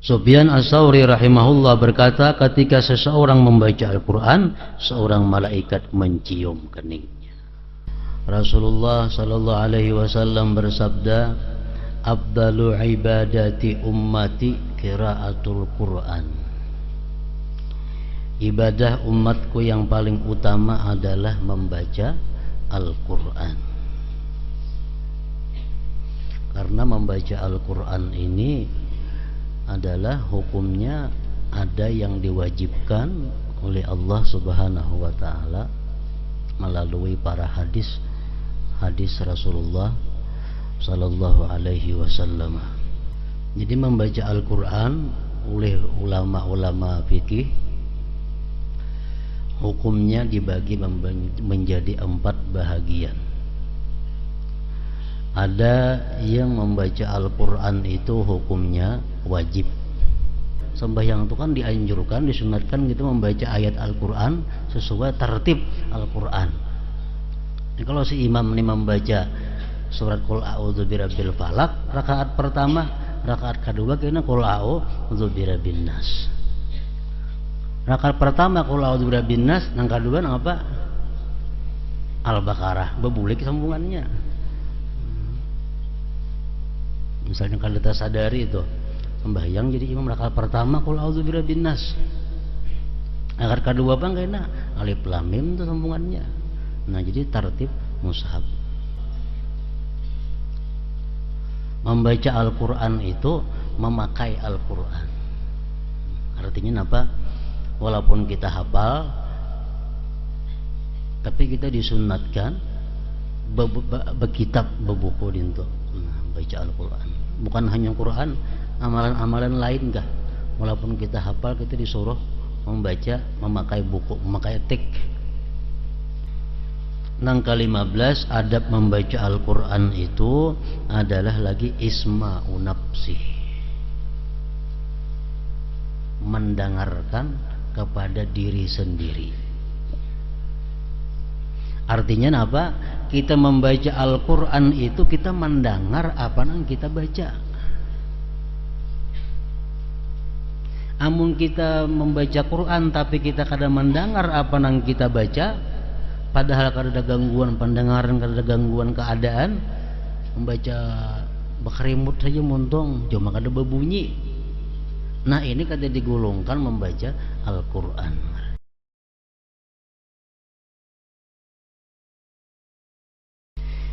Sufyan Ats-Tsauri rahimahullah berkata, ketika seseorang membaca Al-Quran, seorang malaikat mencium keningnya. Rasulullah sallallahu alaihi wasallam bersabda, "Afdalu ibadati ummati qiraatul Quran." Ibadah umatku yang paling utama adalah membaca Al-Quran. Karena membaca Al-Quran ini adalah hukumnya ada yang diwajibkan oleh Allah Subhanahu wa taala melalui para hadis Rasulullah sallallahu alaihi wasallam. Jadi membaca Al-Qur'an oleh ulama-ulama fikih hukumnya dibagi menjadi 4 bahagian. Ada yang membaca Al-Quran itu hukumnya wajib. Sembahyang itu kan dianjurkan, disunatkan gitu membaca ayat Al-Quran sesuai tertib Al-Quran. Jadi kalau si imam ini membaca surat Qul a'udzu birabbil falaq rakaat pertama, rakaat kedua kena Qul a'udzu birabbin nas. Rakaat pertama Qul a'udzu birabbin nas, yang kedua apa? Al-Baqarah, bebulik sambungannya. Misalnya kalau kita sadari itu sembahyang jadi imam rakaat pertama Qul a'udzu birabbin nas, rakaat kedua apa enggak enak alif lam mim itu sambungannya. Nah jadi tertib mushaf. Membaca Al-Quran itu memakai Al-Quran. Artinya apa? Walaupun kita hafal, tapi kita disunatkan berkitab berbuku dinto. Baca Al-Quran. Bukan hanya Quran, amalan-amalan lain enggak. Walaupun kita hafal, kita disuruh membaca, memakai buku, memakai tik. Yang ke-15, adab membaca Al-Quran itu adalah lagi isma'u nafsi, mendengarkan kepada diri sendiri. Artinya apa? Kita membaca Al-Quran itu kita mendengar apa yang kita baca. Amun kita membaca Quran tapi kita kadang mendengar apa yang kita baca, padahal kada ada gangguan pendengaran, kada ada gangguan keadaan, membaca berkerimut saja muntong, cuma kada berbunyi. Nah ini kada digolongkan membaca Al-Quran.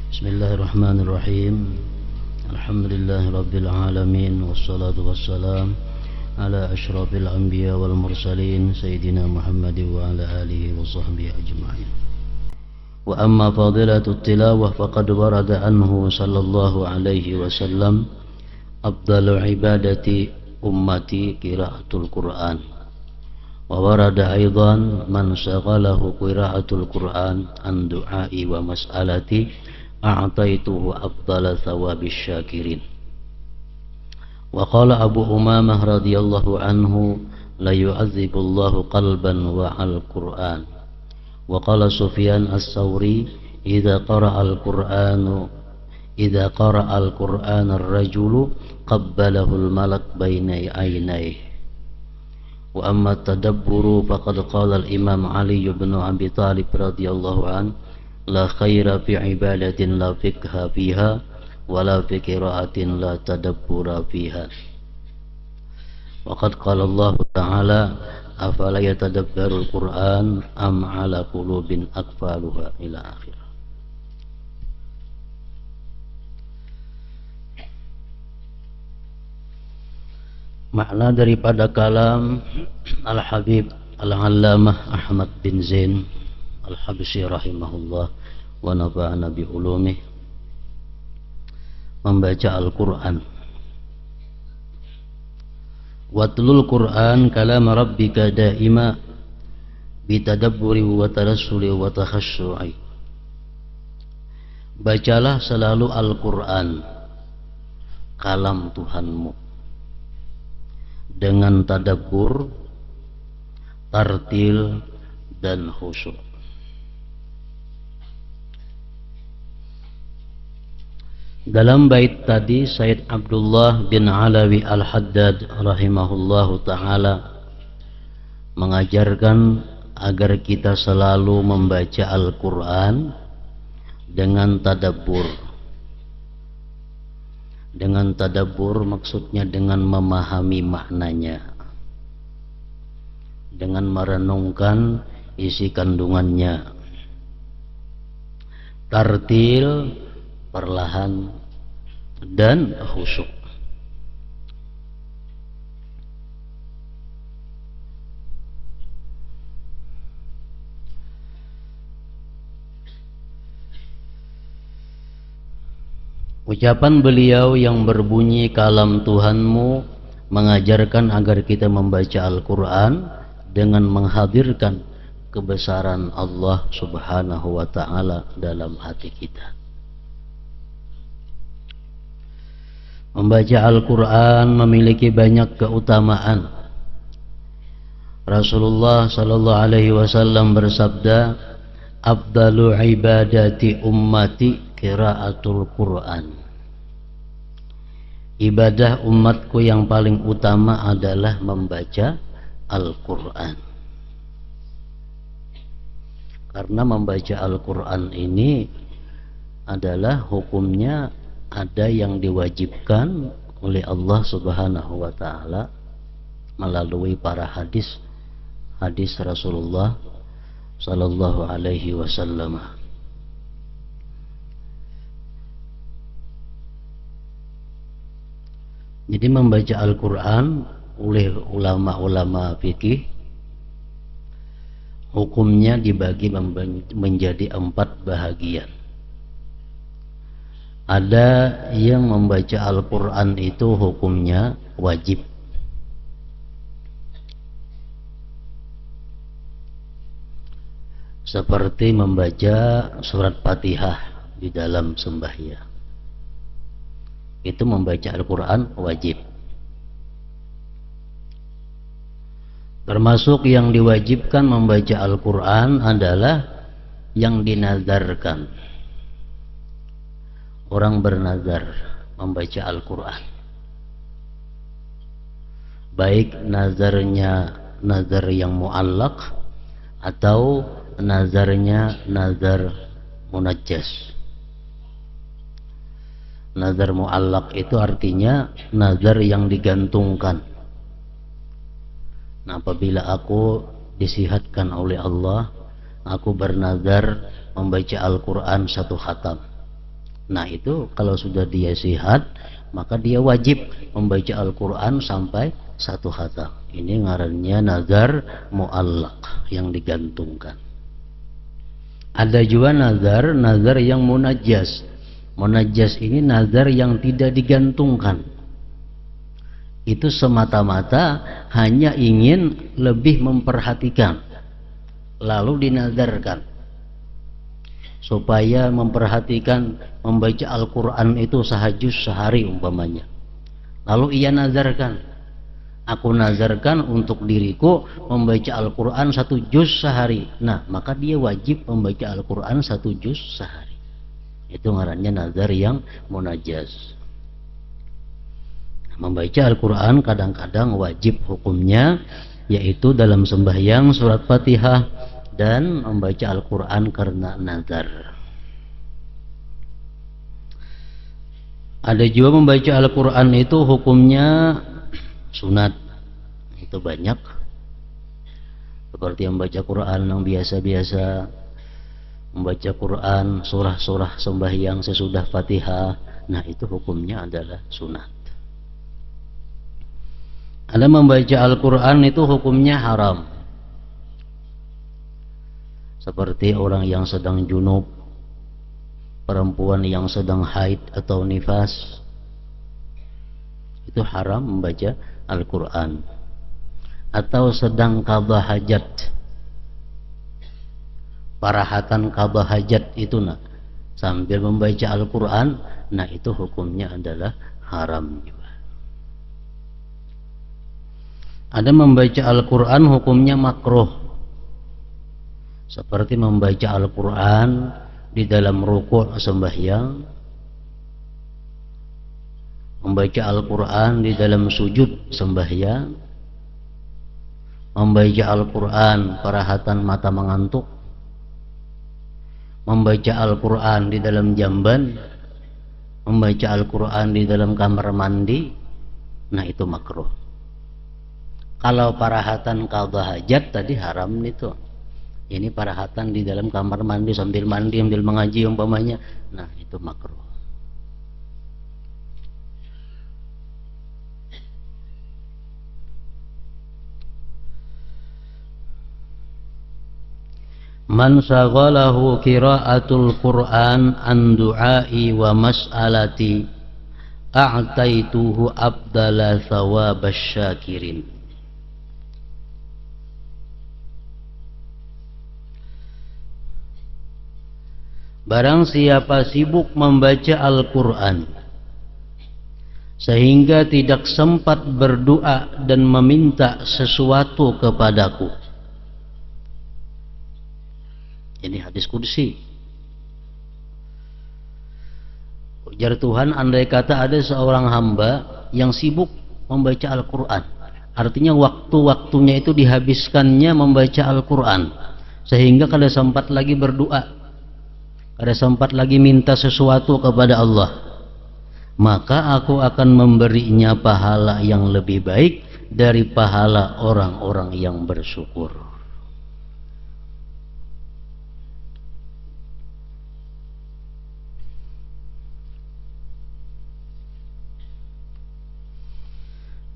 Bismillahirrahmanirrahim. Alhamdulillahirabbil alamin wassalatu wassalam ala asyrafil anbiya wal mursalin sayyidina Muhammad wa ala alihi wa sahbihi ajma'in. Wa amma fadilatut tilawah faqad warada anhu sallallahu alaihi wasallam afdalu ibadati ummati qiraatul Qur'an. Wa warada aidan man shaghalahu qiraatul Qur'an an du'ai wa mas'alati a'taituhu afdala thawabis syakirin. Wa qala Abu Umamah radhiyallahu anhu la yu'adzibullahu qalban wa al-Qur'an. Wa qala Sufyan Ats-Tsauri idza qara'a al-Qur'anu idza qara'a al-Qur'an ar-rajulu qabbalahu al-malak baina aynayhi. Wa amma at-tadabburu faqad qala al-Imam Ali bin Abi Thalib radhiyallahu anhu la khaira fi ibadatin la fikha fiha wa la fi qiraatin la tadabbura fiha. Waqad qala Allah Ta'ala afala yatadabbarul Qur'an am ala qulubin aqfaluha ila akhir. Makna daripada kalam Al-Habib Al-Allamah Ahmad bin Zain Al-Habsyi rahimahullah wa nafa'ana bi ulumih, membaca Al-Quran. Watlul Quran kalam rabbika daima bitadabburi wa tarassuli wa takhasyu'i. Bacalah selalu Al-Quran, kalam Tuhanmu, dengan tadabbur, tartil dan khusyuk. Dalam bait tadi Said Abdullah bin Alawi Al-Haddad rahimahullahu ta'ala mengajarkan agar kita selalu membaca Al-Quran dengan tadabbur. Dengan tadabbur maksudnya dengan memahami maknanya, dengan merenungkan isi kandungannya. Tartil, perlahan, dan khusyuk. Ucapan beliau yang berbunyi kalam Tuhanmu mengajarkan agar kita membaca Al-Quran dengan menghadirkan kebesaran Allah Subhanahu wa ta'ala dalam hati kita. Membaca Al-Quran memiliki banyak keutamaan. Rasulullah sallallahu alaihi wasallam bersabda, "Afdalu ibadati ummati qiraatul Quran." Ibadah umatku yang paling utama adalah membaca Al-Quran. Karena membaca Al-Quran ini adalah hukumnya ada yang diwajibkan oleh Allah Subhanahu wa ta'ala melalui para hadis Rasulullah sallallahu alaihi wasallam. Jadi membaca Al-Quran oleh ulama-ulama fikih hukumnya dibagi menjadi 4 bahagian. Ada yang membaca Al-Quran itu hukumnya wajib. Seperti membaca surat Fatihah di dalam sembahyang. Itu membaca Al-Quran wajib. Termasuk yang diwajibkan membaca Al-Quran adalah yang dinazarkan. Orang bernazar membaca Al-Quran, baik nazarnya nazar yang muallaq atau nazarnya nazar munajjas. Nazar muallaq itu artinya nazar yang digantungkan. Nah, apabila aku disihatkan oleh Allah, aku bernazar membaca Al-Quran 1 khatam. Nah, itu kalau sudah dia sihat, maka dia wajib membaca Al-Quran sampai 1 khatam. Ini ngarannya nazar muallaq yang digantungkan. Ada juga nazar yang munajjas. Munajjas ini nazar yang tidak digantungkan. Itu semata-mata hanya ingin lebih memperhatikan, lalu dinazarkan supaya memperhatikan membaca Al-Quran itu sehajus sehari umpamanya. Lalu ia nazarkan, aku nazarkan untuk diriku membaca Al-Quran 1 juz sehari. Nah, maka dia wajib membaca Al-Quran 1 juz sehari. Itu ngarannya nazar yang munajjas. Membaca Al-Quran kadang-kadang wajib hukumnya, yaitu dalam sembahyang surat Fatihah dan membaca Al-Quran karena nazar. Ada juga membaca Al-Quran itu hukumnya sunat. Itu banyak. Seperti membaca Quran yang biasa-biasa, membaca Quran surah-surah sembahyang sesudah Fatihah. Nah, itu hukumnya adalah sunat. Ada membaca Al-Quran itu hukumnya haram. Seperti orang yang sedang junub, perempuan yang sedang haid atau nifas, itu haram membaca Al-Quran. Atau sedang qadha hajat, parahatan qadha hajat itu sambil membaca Al-Quran, nah itu hukumnya adalah haram juga. Ada membaca Al-Quran hukumnya makruh, seperti membaca Al-Quran di dalam rukuk sembahyang membaca Al-Quran di dalam sujud sembahyang, membaca Al-Quran parahatan mata mengantuk, membaca Al-Quran di dalam jamban, membaca Al-Quran di dalam kamar mandi, nah itu makruh. Kalau parahatan qadha hajat tadi haram itu. Ini parahatan di dalam kamar mandi sambil mengaji umpamanya, nah itu makruh. Man shaghalahu qiraatul Qur'an an du'ai wa mas'alati a'taituhu abdala thawabasy syakirin. Barang siapa sibuk membaca Al-Quran sehingga tidak sempat berdoa dan meminta sesuatu kepadaku. Ini hadis qudsi. Ujar Tuhan, andai kata ada seorang hamba yang sibuk membaca Al-Quran, artinya waktu-waktunya itu dihabiskannya membaca Al-Quran, sehingga kada sempat lagi berdoa, kada sempat lagi minta sesuatu kepada Allah, maka aku akan memberinya pahala yang lebih baik dari pahala orang-orang yang bersyukur.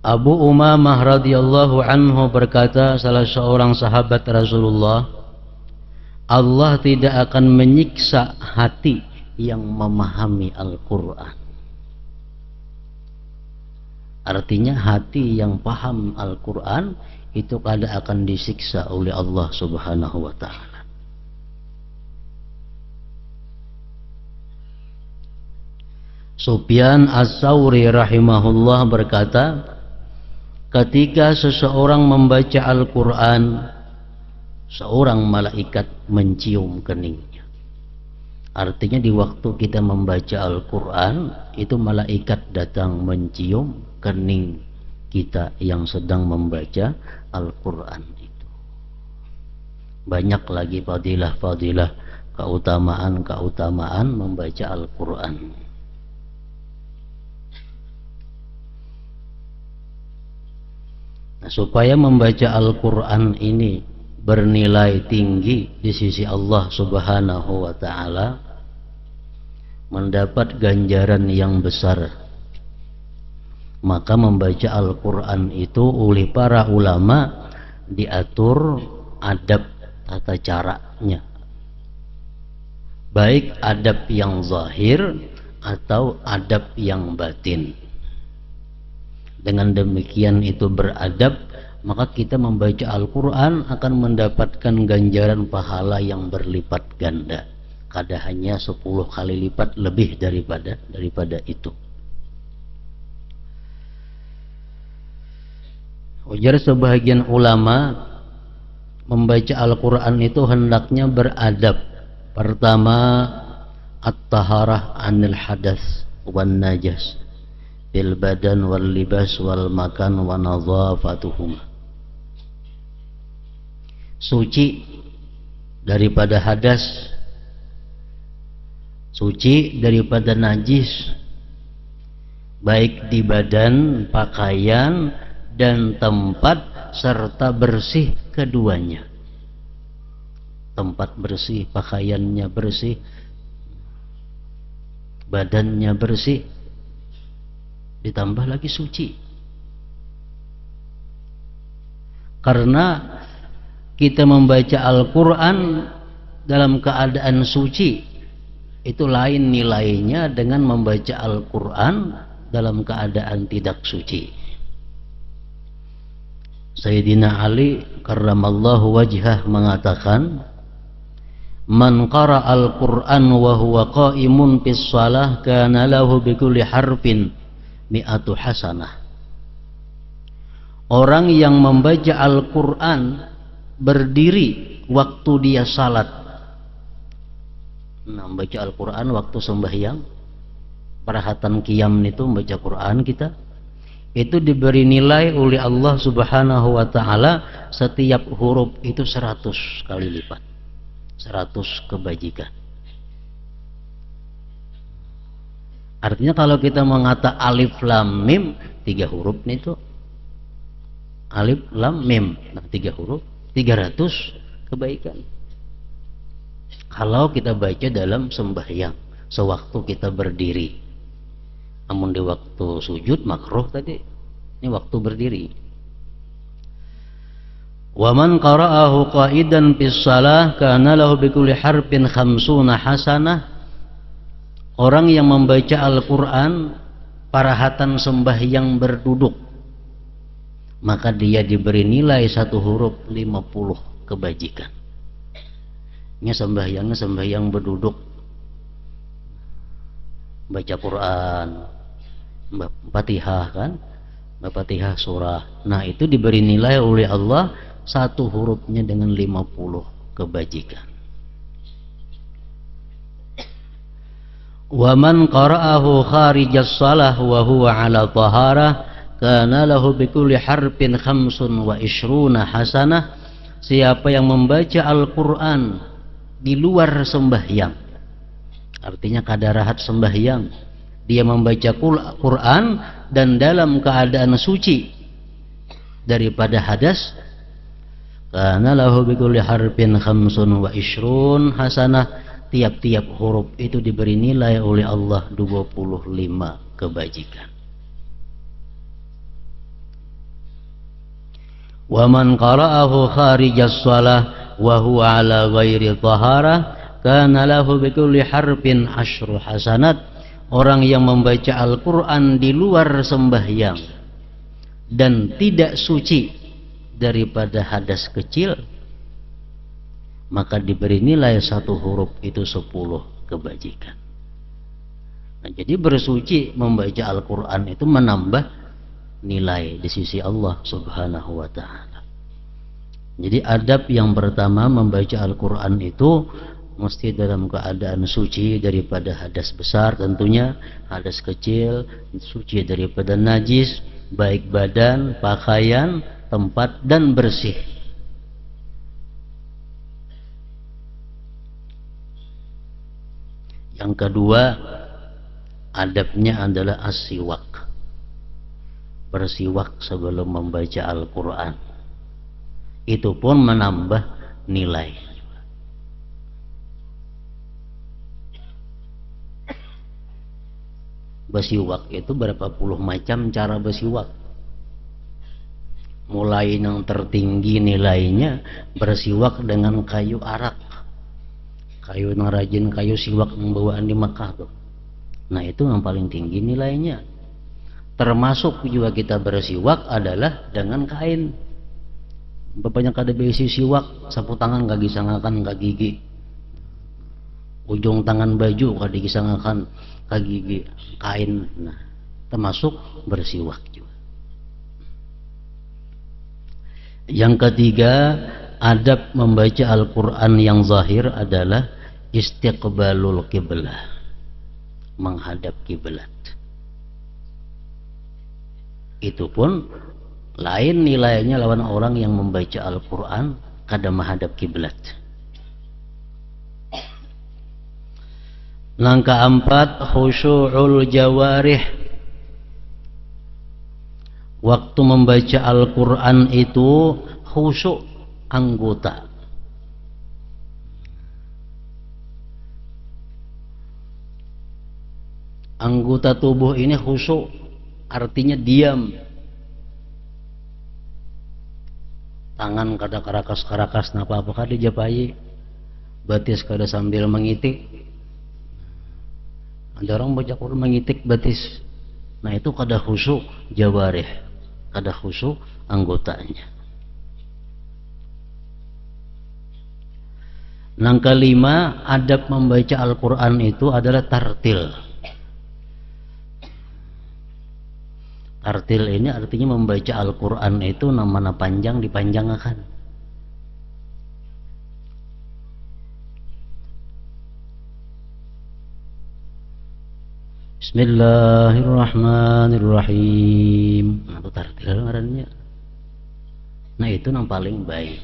Abu Umamah radhiyallahu anhu berkata, salah seorang sahabat Rasulullah, Allah tidak akan menyiksa hati yang memahami Al-Quran. Artinya hati yang paham Al-Quran itu kada akan disiksa oleh Allah Subhanahu wa ta'ala. Sufyan Ats-Tsauri rahimahullah berkata, ketika seseorang membaca Al-Quran, seorang malaikat mencium keningnya. Artinya di waktu kita membaca Al-Quran, itu malaikat datang mencium kening kita yang sedang membaca Al-Quran itu. Banyak lagi fadilah-fadilah, keutamaan-keutamaan membaca Al-Quran. Nah, supaya membaca Al-Quran ini bernilai tinggi di sisi Allah Subhanahu wa ta'ala, mendapat ganjaran yang besar, maka membaca Al-Quran itu oleh para ulama diatur adab tata caranya, baik adab yang zahir atau adab yang batin. Dengan demikian itu beradab, maka kita membaca Al-Quran akan mendapatkan ganjaran pahala yang berlipat ganda, kada hanya 10 kali lipat lebih daripada itu. Ujar sebahagian ulama, membaca Al-Quran itu hendaknya beradab. Pertama, at-taharah anil hadas wan najas bil badan wal libas wal makan wa nadhafatuhuma. Suci daripada hadas, suci daripada najis, baik di badan, pakaian, dan tempat, serta bersih keduanya. Tempat bersih, pakaiannya bersih, badannya bersih, ditambah lagi suci. Karena kita membaca Al-Quran dalam keadaan suci itu lain nilainya dengan membaca Al-Quran dalam keadaan tidak suci. Sayyidina Ali karramallahu wajhah mengatakan, man qara al-Quran wa huwa qa'imun fis shalah kana lahu bi kulli harfin mi'atu hasanah. Orang yang membaca Al-Quran berdiri waktu dia salat, membaca Al-Quran waktu sembahyang, perhatian qiyam itu membaca Quran kita, itu diberi nilai oleh Allah Subhanahu wa taala setiap huruf itu 100 kali lipat. 100 kebajikan. Artinya kalau kita mengata alif lam mim 3 huruf itu alif lam mim, nah 3 huruf 300 kebaikan. Kalau kita baca dalam sembahyang sewaktu kita berdiri. Namun di waktu sujud makruh tadi. Ini waktu berdiri. Wa man qara'ahu qa'idan fis shalah kana lahu bikulli harfin 50 hasanah. Orang yang membaca Al-Qur'an parahatan sembahyang berduduk, maka dia diberi nilai 1 huruf 50 kebajikan. Ini sembahyangnya sembahyang berduduk, baca Quran, Fatihah kan, Fatihah surah. Nah itu diberi nilai oleh Allah 1 hurufnya dengan 50 kebajikan. Wa man qara'ahu kharijas shalah wa huwa 'ala taharah kana lahu bikulli harfin 25 hasanah. Siapa yang membaca Al-Qur'an di luar sembahyang, artinya kadarahat sembahyang, dia membaca Quran dan dalam keadaan suci daripada hadas, kana lahu bikulli harfin 25 hasanah. Tiap-tiap huruf itu diberi nilai oleh Allah 25 kebajikan. Wa man qara'ahu kharijas shalah wa huwa 'ala ghairi taharah kana lahu bikulli harfin 10 hasanat. Orang yang membaca Al-Qur'an di luar sembahyang dan tidak suci daripada hadas kecil, maka diberi nilai 1 huruf itu 10 kebajikan. Nah, jadi bersuci membaca Al-Qur'an itu menambah nilai di sisi Allah Subhanahu wa taala. Jadi adab yang pertama membaca Al-Qur'an itu mesti dalam keadaan suci daripada hadas besar, tentunya hadas kecil, suci daripada najis, baik badan, pakaian, tempat, dan bersih. Yang kedua, adabnya adalah as-siwak. Bersiwak sebelum membaca Al-Qur'an. Itu pun menambah nilai. Bersiwak itu berapa puluh macam cara bersiwak. Mulai yang tertinggi nilainya bersiwak dengan kayu arak. Kayu yang rajin, kayu siwak yang bawaan di Mekah tuh. Nah itu yang paling tinggi nilainya. Termasuk juga kita bersiwak adalah dengan kain. Bapaknya kada besi siwak, sapu tangan gak gisangakan ke gigi. Ujung tangan baju kada gisangakan ke gigi, kain. Nah, termasuk bersiwak juga. Yang ketiga, adab membaca Al-Qur'an yang zahir adalah istiqbalul qiblah, menghadap kiblat. Itu pun lain nilainya lawan orang yang membaca Al-Qur'an kada menghadap kiblat. Langkah 4, khusyu'ul jawarih. Waktu membaca Al-Qur'an itu khusyuk anggota. Anggota tubuh ini khusyuk, artinya diam. Tangan kada karakas-karakas napa-apa kada japai. Batis kada sambil mengitik. Ada orang baca Quran mengitik batis. Nah itu kada khusyuk jawarih, kada khusyuk anggotanya. Yang kelima, adab membaca Al-Qur'an itu adalah tartil. Tartil ini artinya membaca Al-Qur'an itu nama panjang dipanjangkan. Bismillahirrahmanirrahim. Nah, itu tartil ngarannya. Nah, itu yang paling baik.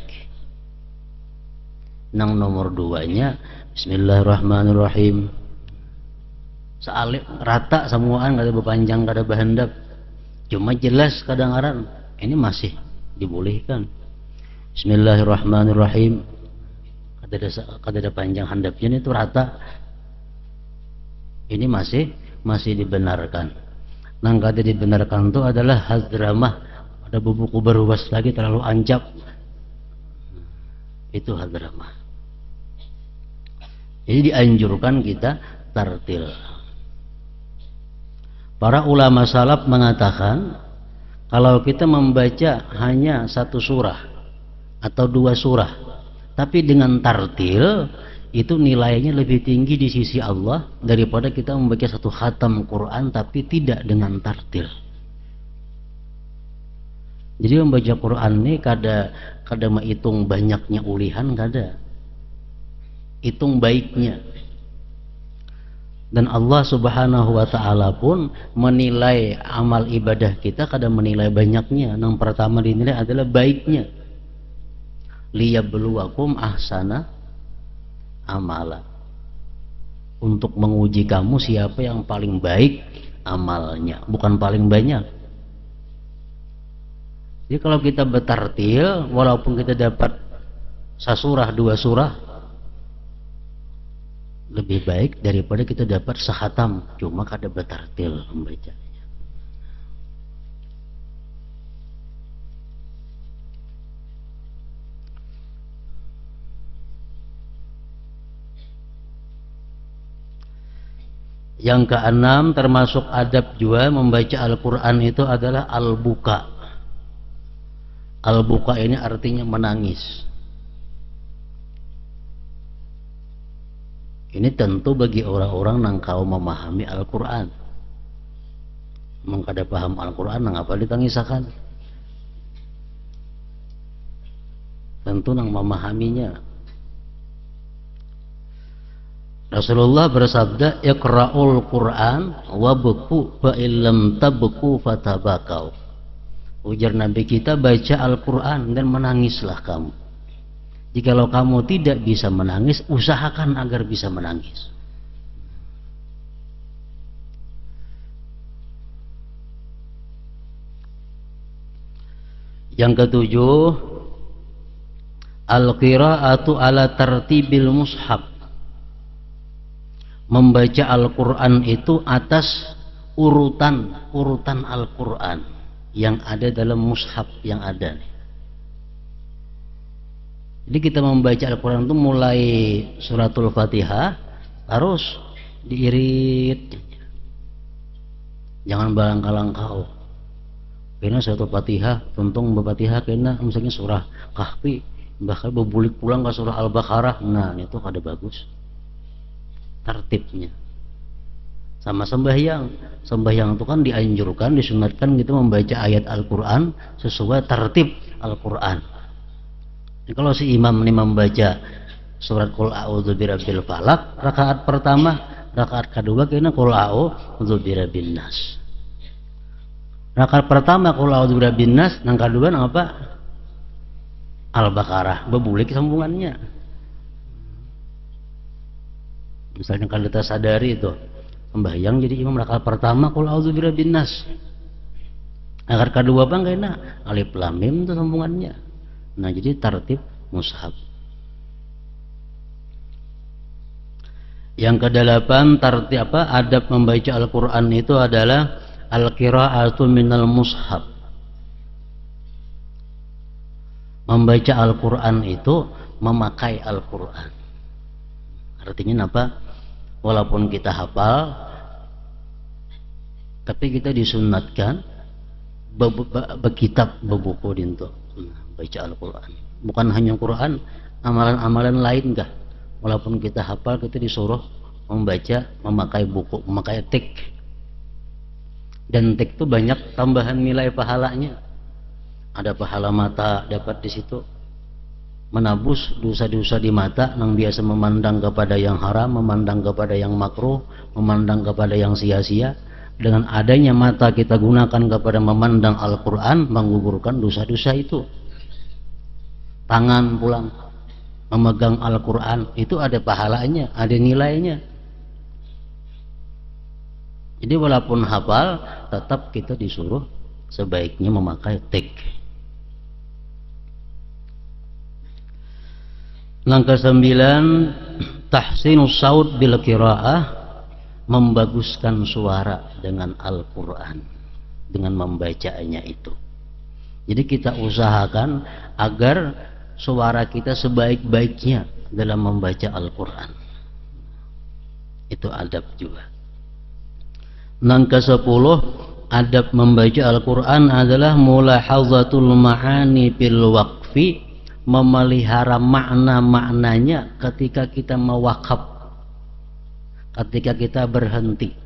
Nang nomor 2-nya Bismillahirrahmanirrahim. Saalip rata semuaan, kada berpanjang, kada bahandap. Cuma jelas kadang-kadang ini masih dibolehkan. Bismillahirrahmanirrahim. Kada ada panjang handapnya, itu rata. Ini masih dibenarkan. Nang kada dibenarkan itu adalah hadramah. Ada buku berubas lagi terlalu ancap. Itu hadramah. Jadi dianjurkan kita tartil. Para ulama salaf mengatakan kalau kita membaca hanya 1 surah atau 2 surah tapi dengan tartil, itu nilainya lebih tinggi di sisi Allah daripada kita membaca 1 khatam Quran tapi tidak dengan tartil. Jadi membaca Quran ini kada menghitung banyaknya ulihan, kada. Hitung baiknya. Dan Allah Subhanahu wa taala pun menilai amal ibadah kita kada menilai banyaknya. Yang pertama dinilai adalah baiknya. Liyabluwakum ahsana amala. Untuk menguji kamu siapa yang paling baik amalnya, bukan paling banyak. Jadi kalau kita bertartil, walaupun kita dapat 1 surah 2 surah, lebih baik daripada kita dapat sehatam cuma kada bertartil membacanya. Yang keenam, termasuk adab juga membaca Al-Quran itu adalah al-buka. Al-buka ini artinya menangis. Ini tentu bagi orang-orang yang kau memahami Al-Quran. Memang kada paham Al-Quran, nang apa ditangisakan? Tentu nang memahaminya. Rasulullah bersabda, "Iqra'ul Qur'an wabku fa illam tabku fatabakau." Ujar Nabi kita, baca Al-Quran dan menangislah kamu. Jikalau kamu tidak bisa menangis, usahakan agar bisa menangis. Yang ketujuh, al-qira'atu ala tartibil mushaf. Membaca Al-Quran itu atas urutan Al-Quran yang ada dalam mushaf yang ada. Jadi kita membaca Al-Quran itu mulai suratul Fatihah terus diirit, jangan balangka-langkau. Kena suratul Fatihah, tuntung Fatihah kena misalnya surah Kahfi, bahkan berbulik pulang ke surah Al-Baqarah. Nah, itu kada bagus tertibnya. Sama sembahyang itu kan dianjurkan, disunatkan kita membaca ayat Al-Quran sesuai tertib Al-Quran. Kalau si imam ini membaca surat Qul a'udzu birabbil falaq rakaat pertama, rakaat kedua kena Qul a'udzu birabbin nas. Rakaat pertama Qul a'udzu birabbin nas, nang kedua nang apa? Al-Baqarah, bebulik sambungannya. Misalnya kalau kita sadari itu sembahyang jadi imam rakaat pertama Qul a'udzu birabbin nas. Rakaat kedua bang kena alif lam mim itu sambungannya. Nah, jadi tartib mushaf. Yang kedelapan, tartib adab membaca Al-Quran itu adalah al-qira'atu minal mushaf. Membaca Al-Quran itu memakai Al-Quran. Artinya apa? Walaupun kita hafal, tapi kita disunatkan berkitab, berbuku dinto baca Al-Quran. Bukan hanya Quran, amalan-amalan lain kah? Walaupun kita hafal, kita disuruh membaca, memakai buku, memakai tik. Dan tik itu banyak tambahan nilai pahalanya. Ada pahala mata dapat di situ. menabus dosa-dosa di mata yang biasa memandang kepada yang haram, memandang kepada yang makruh, memandang kepada yang sia-sia. Dengan adanya mata kita gunakan kepada memandang Al-Quran, menggugurkan dosa-dosa itu. Tangan pulang memegang Al-Quran itu ada pahalanya, ada nilainya. Jadi walaupun hafal, tetap kita disuruh sebaiknya memakai tik. Langkah 9, tahsinus saut bil qiraah, membaguskan suara dengan Al-Quran, dengan membacanya itu. Jadi kita usahakan agar suara kita sebaik-baiknya dalam membaca Al-Quran. Itu adab juga. Langkah 10, adab membaca Al-Quran adalah mulahazatul ma'ani bil waqfi, memelihara makna-maknanya ketika kita mewakaf, ketika kita berhenti.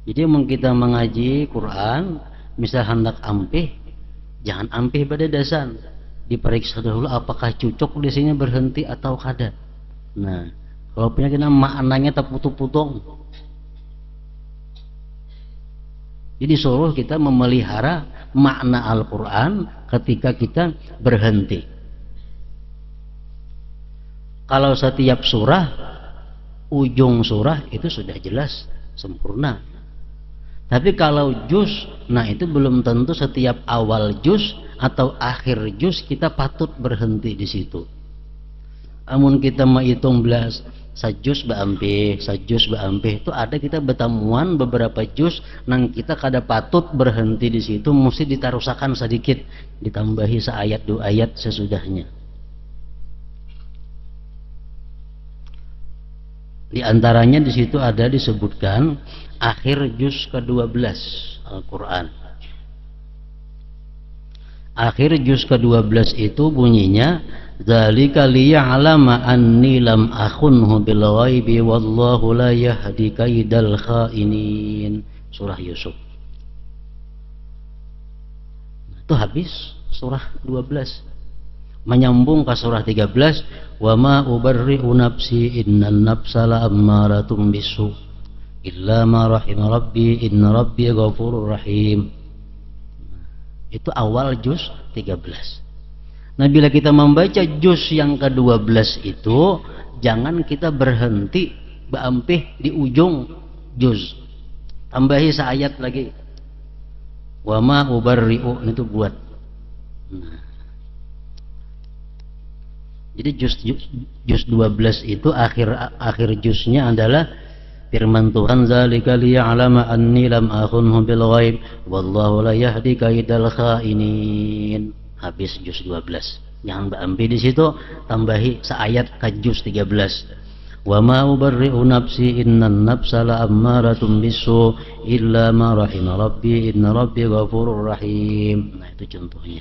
Jadi kita mengaji Quran, misal hendak ampih, jangan ampih pada dasar, diperiksa dulu apakah cocok di sini berhenti atau kada. Nah, kalau punya kita maknanya terputung-putung. Jadi suruh kita memelihara makna Al-Quran ketika kita berhenti. Kalau setiap surah, ujung surah itu sudah jelas sempurna. Tapi kalau juz, nah itu belum tentu setiap awal juz atau akhir juz kita patut berhenti di situ. Amun kita menghitung belas sajus baampih itu ada kita bertemuan beberapa juz nang kita kada patut berhenti di situ, mesti ditarusakan sedikit, ditambahi seayat dua ayat sesudahnya. Di antaranya di situ ada disebutkan akhir juz ke-12 Al-Quran. Akhir juz ke-12 itu bunyinya, dzalika liya'lama anni lam akhunhu bil ghaibi wallahu la yahdi kaidal khainin. Surah Yusuf. Itu habis surah 12. Menyambung ke surah 13, wa ma ubarri'u nafsi innan nafsa la'ammaratun bisu illa ma rahima rabbi inna rabbi ghafurur rahim. Itu awal juz 13. Nah, bila kita membaca juz yang ke-12 itu, jangan kita berhenti baampih di ujung juz, tambahi seayat lagi, wa ma ubarri'u, itu buat. Nah, jadi juz 12 itu akhir juznya adalah firman Tuhan, zalika liya'lama anni lam akhunhu bil ghaib wallahu la yahdi kaidal khainin. Habis juz 12. Jangan berambil di situ, tambahi seayat ke juz 13. Wa ma ubarri'u nafsi innan nafsa la'ammaratun bisu illa ma rahima rabbi inna rabbi ghafurur rahim. Nah, itu contohnya.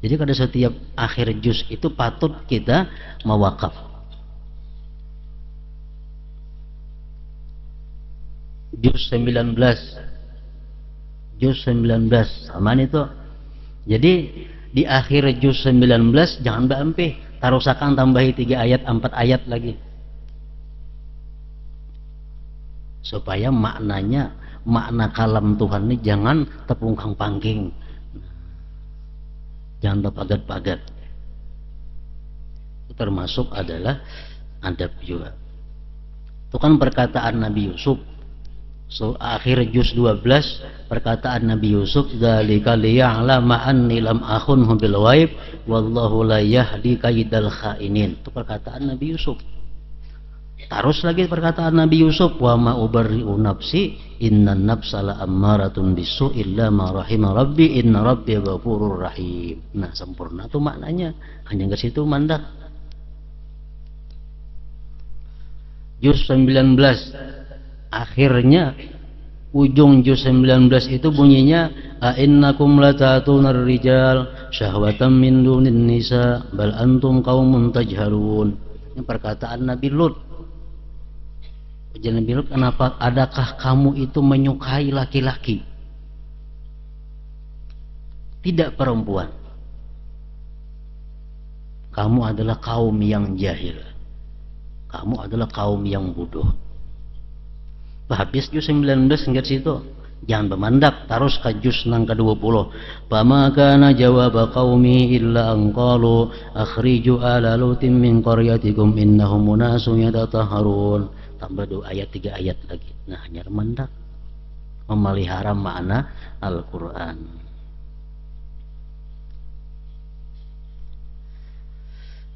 Jadi pada setiap akhir juz itu patut kita mewakaf. Juz 19 sama itu. Jadi di akhir juz 19 jangan beampih, tarusakan tambahi 3 ayat 4 ayat lagi, supaya maknanya, makna kalam Tuhan ini jangan tepungkang pangking, jangan terpagat-pagat. Itu termasuk adalah adab juga. Itu kan perkataan Nabi Yusuf. Akhir juz 12 perkataan Nabi Yusuf, dzalika liya'lama anni lam akhunhu bil ghaib wallahu la yahdi kaidal khainin. Itu perkataan Nabi Yusuf. Terus lagi perkataan Nabi Yusuf, wa ma ubarri'u nafsi innan nafsa la'ammaratun bisu illa ma rahima rabbi inna rabbi ghafurur rahim. Nah, sempurna tuh maknanya, hanya ke situ mandak. Juz 19 akhirnya, ujung juz 19 itu bunyinya, a innakum latatunar rijal syahwatan min dunin nisa bal antum qaumun tajhalun. Ini perkataan Nabi Lut. Nabi Lut, kenapa adakah kamu itu menyukai laki-laki? tidak perempuan. Kamu adalah kaum yang jahil. Kamu adalah kaum yang bodoh. Habis juz 19 hingga situ. Jangan bermandak, terus ke juz nang ke-20. Fama kana jawab qaumi illa an qalu akhriju ala lutin min qaryatikum innahum munasun yatatahharun. Tambah 2 ayat 3 ayat lagi. Nah, hanya mendak memelihara makna Al-Qur'an.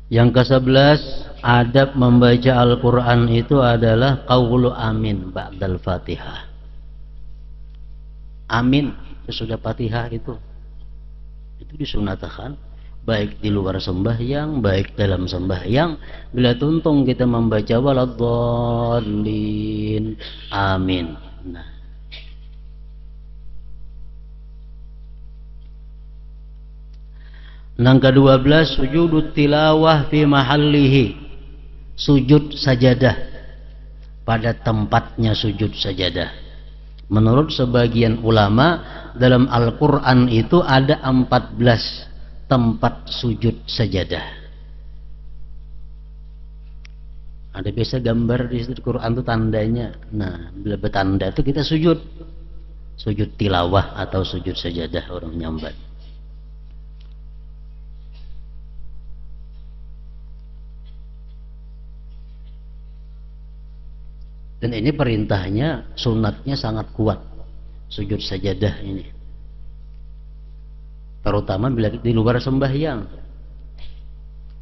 Yang ke-11, adab membaca Al-Quran itu adalah qaulu amin ba'dal Fatihah. Amin sesudah Fatihah itu disunatkan baik di luar sembahyang, baik dalam sembahyang. Bila tuntung kita membaca waladdallin, amin. Nah, yang ke-12, sujud tilawah fi mahallihi, sujud sajadah pada tempatnya sujud sajadah. Menurut sebagian ulama, dalam Al-Quran itu ada 14 tempat sujud sajadah. Ada biasa gambar di situ di Quran itu tandanya. Nah, bila bertanda itu kita sujud tilawah atau sujud sajadah orang nyambat. Dan ini perintahnya, sunatnya sangat kuat, sujud sajadah ini. Terutama bila di luar sembahyang.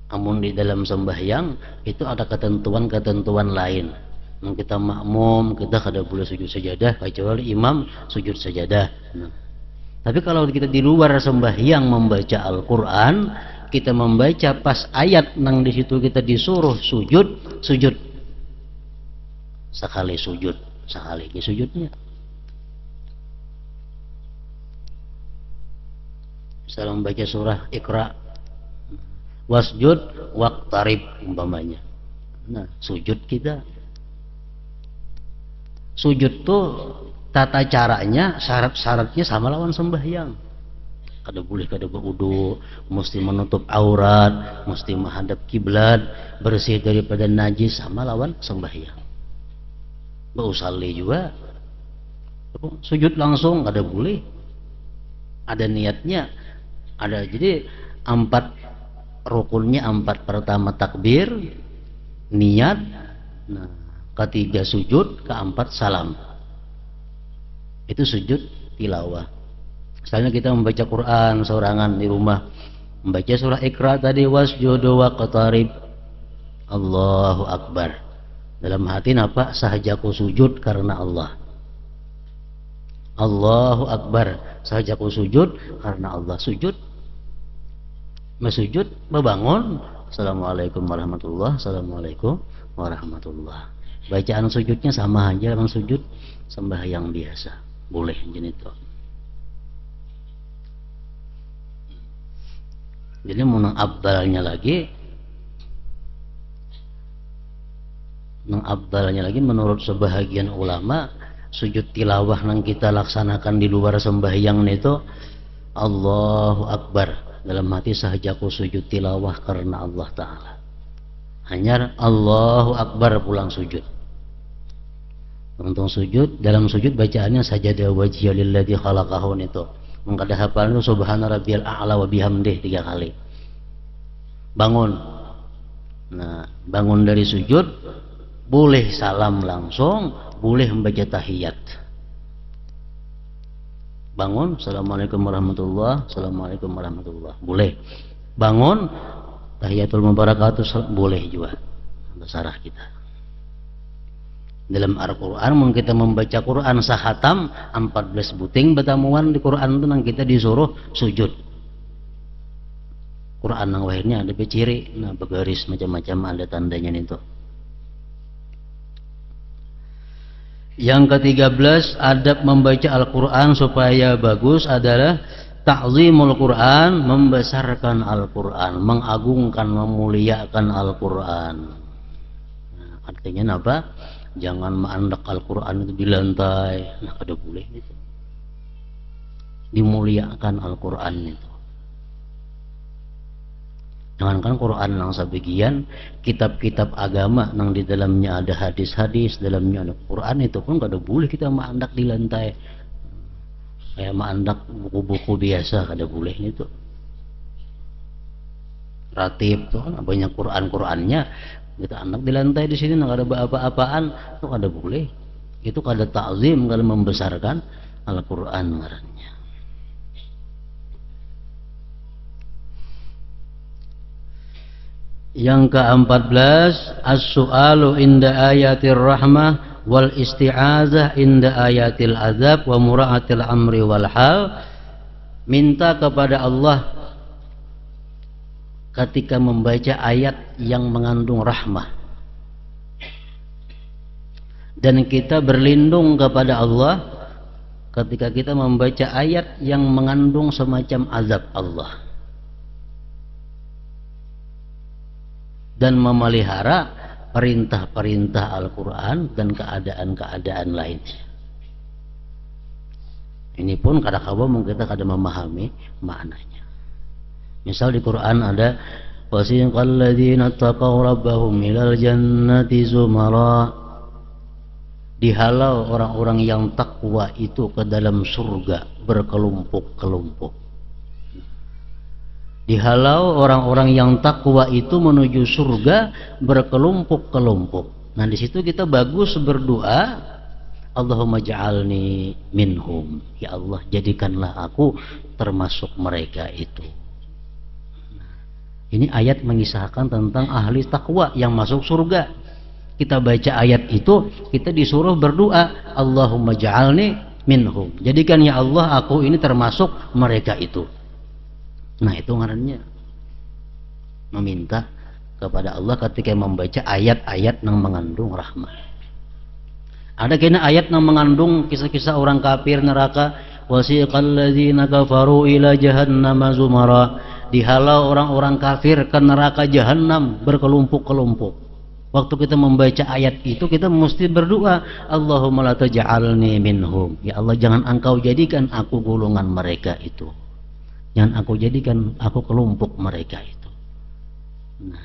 Namun di dalam sembahyang itu ada ketentuan-ketentuan lain. Yang kita makmum, kita kada boleh sujud sajadah kecuali imam sujud sajadah. Nah, tapi kalau kita di luar sembahyang membaca Al-Quran, kita membaca pas ayat nang di situ kita disuruh sujud. Sekali sujud, sekali lagi sujudnya. Misalnya membaca surah Iqra, wasjud waqtarib umpamanya. Nah, sujud kita. Sujud tuh tata caranya, syarat-syaratnya sama lawan sembahyang. Kada boleh kada berwudu, mesti menutup aurat, mesti menghadap kiblat, bersih daripada najis, sama lawan sembahyang. Bausalli juga sujud langsung kada boleh, ada niatnya, ada. Jadi 4 rukunnya, 4. Pertama takbir, niat, nah, ketiga sujud, keempat salam. Itu sujud tilawah. Misalnya kita membaca Quran seorangan di rumah, membaca surah Iqra tadi, wasjudu waqtarib, Allahu Akbar. Dalam hati apa? Sahajaku sujud karena Allah. Allahu Akbar. Sahajaku sujud karena Allah. Sujud. Mesujud, membangun. Assalamualaikum warahmatullah. Assalamualaikum warahmatullah. Bacaan sujudnya sama aja dengan sujud sembahyang biasa. Boleh jenis itu. Jadi menang abdalnya lagi menurut sebahagian ulama, sujud tilawah yang kita laksanakan di luar sembahyang itu Allahu Akbar, dalam hati sahajaku sujud tilawah karena Allah Ta'ala. Hanya Allahu Akbar pulang sujud. Untung sujud, dalam sujud bacaannya sajadah wajhiya lilladzi khalaqahun itu. Mengkada hafal itu subhana rabbiyal a'la wa bihamdih 3 kali. Bangun. Nah, bangun dari sujud, boleh salam langsung, boleh membaca tahiyat. Bangun, assalamualaikum warahmatullah, assalamualaikum warahmatullah, boleh. Bangun, tahiyatul mubarakatuh, boleh juga. Terserah kita. Dalam Al-Quran, kita membaca Quran sahatam 14 buting betamuan di Quran itu nang kita disuruh sujud. Quran nang wahirnya ada beciri, nah bergaris macam-macam ada tandanya itu. Yang ke-13, adab membaca Al-Quran supaya bagus adalah ta'zimul Quran, membesarkan Al-Quran, mengagungkan, memuliakan Al-Quran. Nah, artinya apa? Jangan menandak Al-Quran itu di lantai. Nah, kada boleh gitu. dimuliakan Al-Quran itu. Jangankan Quran nang sebagian kitab-kitab agama nang di dalamnya ada hadis-hadis, dalamnya ada Quran, itu pun kada boleh kita mandak di lantai kayak mandak buku-buku biasa, kada boleh itu. Ratib tuh kan banyak Qurannya, kita anak di lantai di sini nang ada apa-apaan tuh kada boleh. Itu kada ta'zim, kada membesarkan Al-Quran ngarannya. Yang ke-14, as-su'alu inda ayatir rahmah wal isti'azah inda ayatil azab wa mura'atil amri wal hal. Minta kepada Allah ketika membaca ayat yang mengandung rahmah, dan kita berlindung kepada Allah ketika kita membaca ayat yang mengandung semacam azab Allah, dan memelihara perintah-perintah Al-Quran dan keadaan-keadaan lainnya. Ini pun kadang-kadang kita kada memahami maknanya. Misal di Quran ada wasiqal ladzina taqaw rabbahum ilal jannati zumara, dihalau orang-orang yang takwa itu ke dalam surga berkelompok-kelompok. Dihalau orang-orang yang takwa itu menuju surga berkelompok-kelompok. Nah, di situ kita bagus berdoa, Allahumma ja'alni minhum. Ya Allah, jadikanlah aku termasuk mereka itu. Nah, ini ayat mengisahkan tentang ahli takwa yang masuk surga. Kita baca ayat itu, kita disuruh berdoa, Allahumma ja'alni minhum. Jadikan ya Allah aku ini termasuk mereka itu. Nah, itu ngarannya meminta kepada Allah ketika membaca ayat-ayat yang mengandung rahmat. Ada kena ayat yang mengandung kisah-kisah orang kafir neraka, wasiqal ladzina kafaru ila jahannama zumara, dihalau orang-orang kafir ke neraka jahanam berkelompok-kelompok. Waktu kita membaca ayat itu kita mesti berdoa, Allahumma la taj'alni minhum. Ya Allah, jangan engkau jadikan aku golongan mereka itu. Jangan aku jadikan aku kelompok mereka itu. Nah,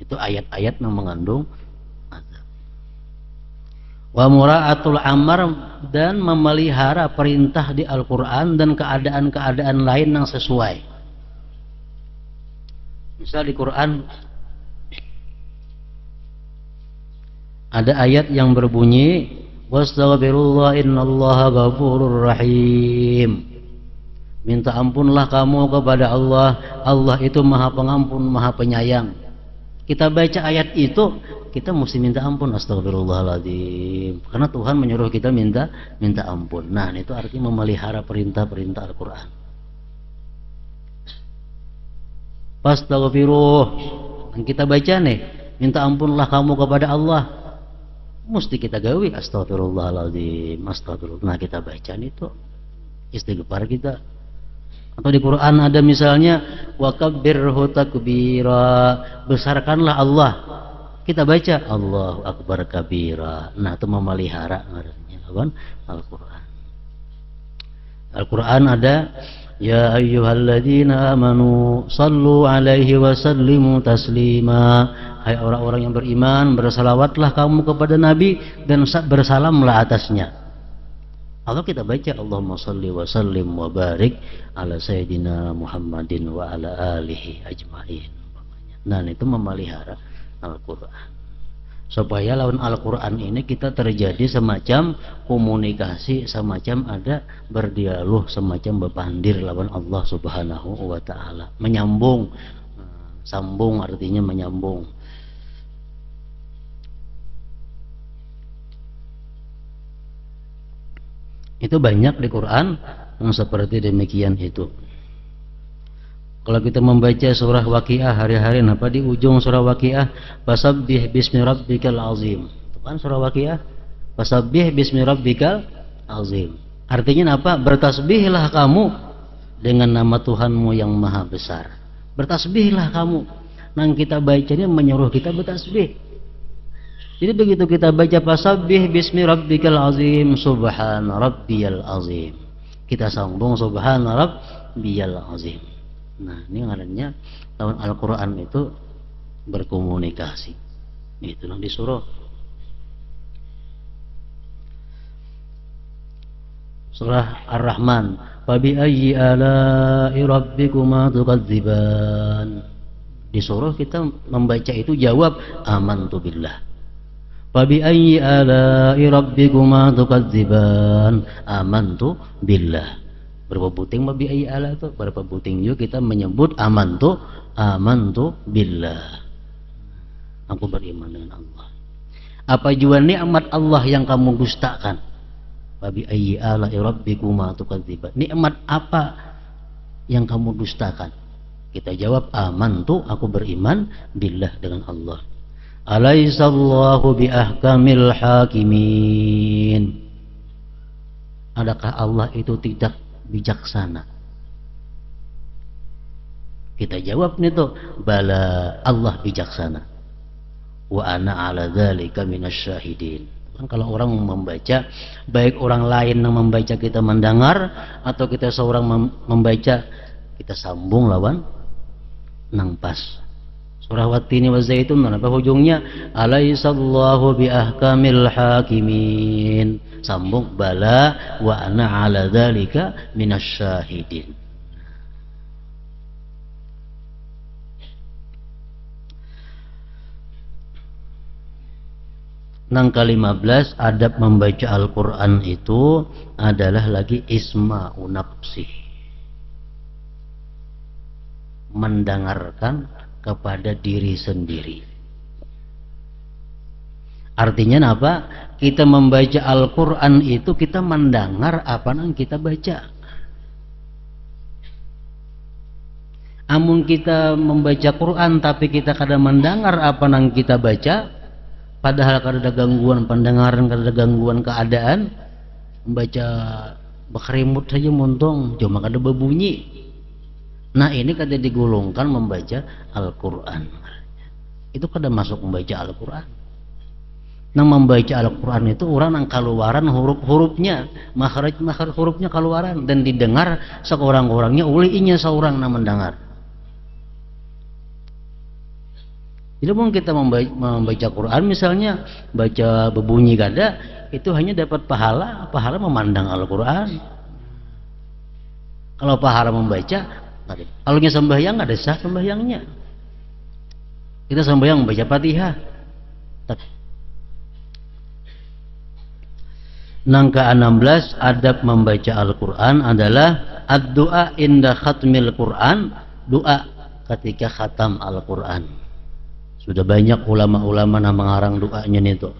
itu ayat-ayat yang mengandung azab. Wa mura'atul amr, dan memelihara perintah di Al-Quran dan keadaan-keadaan lain yang sesuai. Misal di Quran ada ayat yang berbunyi wastaghfirullah innallaha ghafurur rahim. Minta ampunlah kamu kepada Allah, Allah itu maha pengampun, maha penyayang. Kita baca ayat itu, kita mesti minta ampun, astagfirullahaladzim, karena Tuhan menyuruh kita minta ampun. Nah, itu artinya memelihara perintah-perintah Al-Quran. Fastaghfiruh, yang kita baca nih, minta ampunlah kamu kepada Allah, mesti kita gawi astagfirullahaladzim, astagfirullah. Nah, kita baca itu istighfar kita. Atau di Quran ada misalnya wakabbirhu takbira, besarkanlah Allah. Kita baca Allahu akbar kabira. Nah, itu memelihara Al-Quran. Al-Quran ada ya ayyuhalladzina amanu sallu alaihi wa sallimu taslima. Hai orang-orang yang beriman, bersalawatlah kamu kepada Nabi dan bersalamlah atasnya. Kalau kita baca Allahumma salli wa sallim wa barik ala sayyidina Muhammadin wa ala alihi ajmain. Nah, itu memelihara Al-Quran. Supaya lawan Al-Quran ini kita terjadi semacam komunikasi, semacam ada berdialog, semacam bepandir lawan Allah subhanahu wa ta'ala. Menyambung, sambung artinya menyambung. Itu banyak di Quran yang seperti demikian itu. Kalau kita membaca surah Waqiah hari-hari, apa di ujung surah Waqiah, fasabbih bismi rabbikal azim. Itu kan surah Waqiah, fasabbih bismi rabbikal azim. Artinya apa? Bertasbihlah kamu dengan nama Tuhanmu yang maha besar. Bertasbihlah kamu. Nang kita bacanya menyuruh kita bertasbih. Jadi begitu kita baca fasabbih bismi rabbikal azim, subhana rabbiyal azim, kita sambung subhana rabbiyal azim. Nah, ini artinya lawan Al-Quran itu berkomunikasi. Itu yang disuruh. Surah Ar-Rahman, fabi ayyi ala'i rabbikuma tukadziban. Disuruh kita membaca itu jawab amantu billah. Fabi ayyi ala'i rabbikuma tukadziban, amantu billah. Berapa puting fabi ayyi ala itu? Berapa puting juga kita menyebut amantu billah. Aku beriman dengan Allah. Apa jua nikmat Allah yang kamu dustakan? Fabi ayyi ala'i rabbikuma tukadziban. Nikmat apa yang kamu dustakan? Kita jawab amantu, aku beriman billah dengan Allah. Alaisallahu biahkamil hakimin. Adakah Allah itu tidak bijaksana? Kita jawab nih tuh, bala, Allah bijaksana. Wa ana ala dzalika minasyahidin. Kan kalau orang membaca, baik orang lain yang membaca kita mendengar atau kita seorang membaca, kita sambung lawan nang pas. Surah Wat-Tini wa Zaitun, apa ujungnya? Alaisallahu biahkamil hakimin. Sambung bala wa ana ala dzalika minasyahidin. Nang ke-15 adab membaca Al-Quran itu adalah lagi isma'u nafsi, mendengarkan kepada diri sendiri. Artinya apa? Kita membaca Al-Quran itu kita mendengar apa yang kita baca. Amun kita membaca Quran tapi kita kadang mendengar apa yang kita baca, padahal kada ada gangguan pendengaran, kada ada gangguan keadaan, membaca berkerimut saja montong, cuma kada berbunyi. Nah ini kada digolongkan membaca Al-Quran. Itu kada masuk membaca Al-Quran. Nang membaca Al-Quran itu orang yang keluaran huruf-hurufnya, makhraj hurufnya keluaran dan didengar seorang-orangnya, ulinya seorang yang mendengar. Jadi pun kita membaca Quran misalnya, baca berbunyi kada, itu hanya dapat pahala memandang Al-Quran. Kalau pahala membaca, kalau sembahyang ada sah sembahyangnya. Kita sembahyang membaca Fatihah. Nang ke-16 adab membaca Al-Quran adalah ad-du'a inda khatmil Quran, doa ketika khatam Al-Quran. Sudah banyak ulama-ulama yang mengarang doanya itu.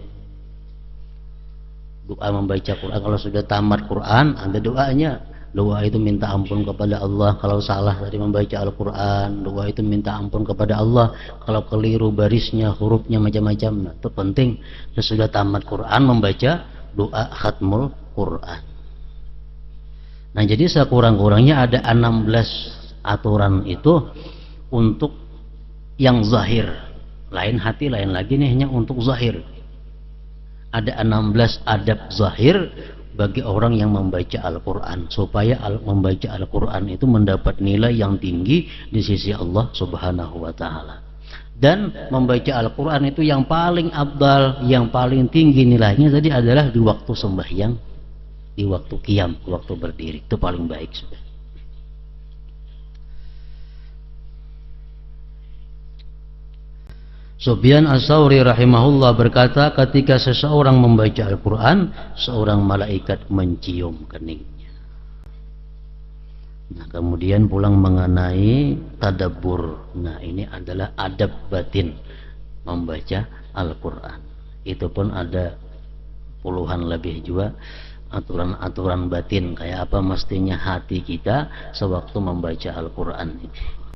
Doa membaca Quran, kalau sudah tamat Quran ada doanya. Doa itu minta ampun kepada Allah kalau salah dari membaca Al-Quran. Doa itu minta ampun kepada Allah kalau keliru barisnya, hurufnya macam-macam. Nah, itu penting. Sudah tamat Quran membaca doa khatmul Quran. Nah jadi sekurang-kurangnya ada 16 aturan itu untuk yang zahir. Lain hati, lain lagi nih hanya untuk zahir. Ada 16 adab zahir bagi orang yang membaca Al-Quran, supaya membaca Al-Quran itu mendapat nilai yang tinggi di sisi Allah Subhanahu wa Ta'ala. Dan membaca Al-Quran itu yang paling abdal, yang paling tinggi nilainya tadi adalah di waktu sembahyang, di waktu qiyam, waktu berdiri. Itu paling baik sudah. Sufyan Ats-Tsauri rahimahullah berkata, ketika seseorang membaca Al-Quran, seorang malaikat mencium keningnya. Nah, kemudian pulang mengenai tadabbur. Nah, ini adalah adab batin membaca Al-Quran. Itu pun ada puluhan lebih juga aturan-aturan batin, kayak apa mestinya hati kita sewaktu membaca Al-Quran itu.